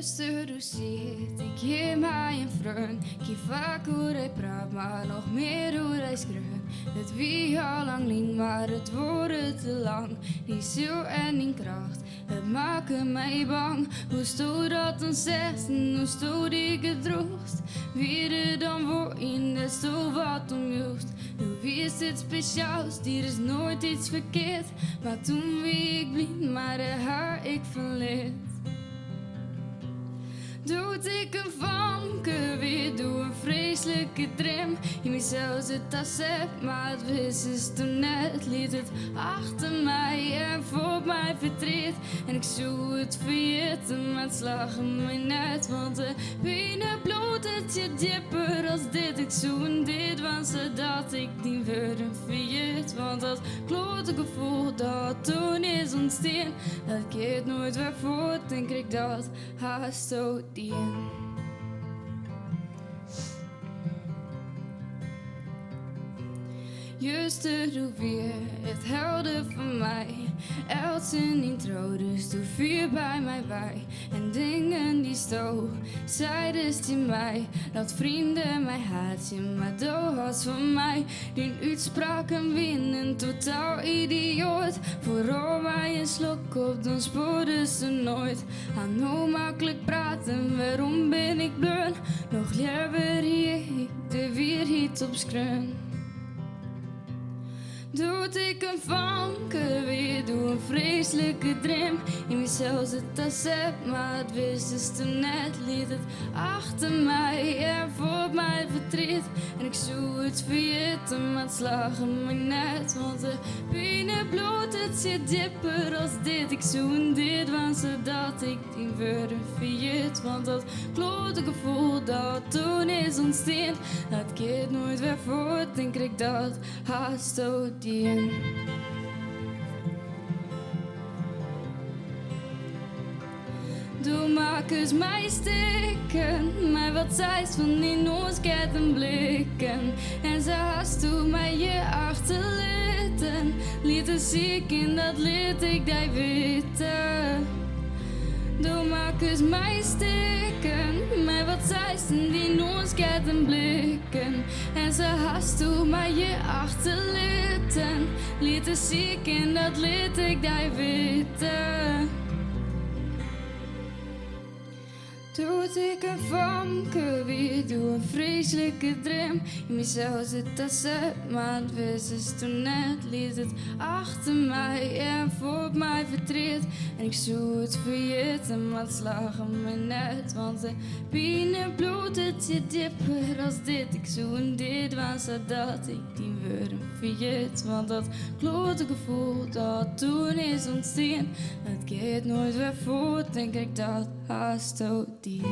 Juster, du zit, ik geef mij een vriend. Geen vaak hoe hij praat, maar nog meer hoe hij schreeuwt. Het wie al lang liep, maar het wordt te lang. Die ziel en die kracht, het maken mij bang. Hoe stoot dat dan zegt en hoe stoot ik het droogst? Wie er dan voor in de stoel wat omjoest. Wie is dit speciaals, die is nooit iets verkeerd. Maar toen wie ik blind, maar de haar ik verleerd. Doet ik een vanke weer, doe een vreselijke trim. In mezelf zit dat zet, maar het wist is toen net. Liet het achter mij en voor mij verdriet. En ik zoek het vergeten, maar het slag me net. Want de benen bloot het je dieper als dit. Ik zoek en dit, want zodat ik die woorden vergeet. Want dat klote gevoel dat toen is ontstaan, dat keert nooit weer voort, denk ik dat haast zo die. Juster, doe weer het helden van mij. Elsen intro, dus doe vuur bij mij bij. En dingen die stoot, zeiden die mij. Dat vrienden mij haatjen, maar dood van mij. Die uitspraken winnen, totaal idioot. Vooral bij een slok op, dan spoorden ze nooit. Aan hoe makkelijk praten, waarom ben ik blun? Nog liever hier, de weer hier op screen. Doet ik een vanke weer, doe een vreselijke dream. In mezelf zit dat zet, maar het wist is toen net. Liet het achter mij en voor mij verdriet. En ik zoek het vergeten, maar het slag me net. Want de benen bloot, het zit dieper als dit. Ik zoek en dit, want zodat ik die woorden vergeet. Want dat klote gevoel dat toen is ontstaan, dat keert nooit weer voort, denk ik dat haast zo die. Doe maak eens mij stikken, maar wat zijst van die noosketten blikken. En ze haast toen mij je achterlitten, liet het ziek in dat liet ik die weten. Doe maak eens mij stikken, maar wat zijst van die noosketten blikken. En ze haast toen mij je achterlitten, liet het ziek in dat liet ik die weten. Doet ik een vanke weer, doe een vreselijke dream. In mezelf zit dat zet, maar het wist is toen net. Liet het achter mij en voor mij verdriet. En ik zoek het vergeten, maar het slag me net. Want de pijn bloed het je dieper als dit. Ik zoek en dit, want zodat ik die woorden vergeet. Want dat klote gevoel dat toen is ontstaan, dat keert nooit weer voort, denk ik dat haast zo die.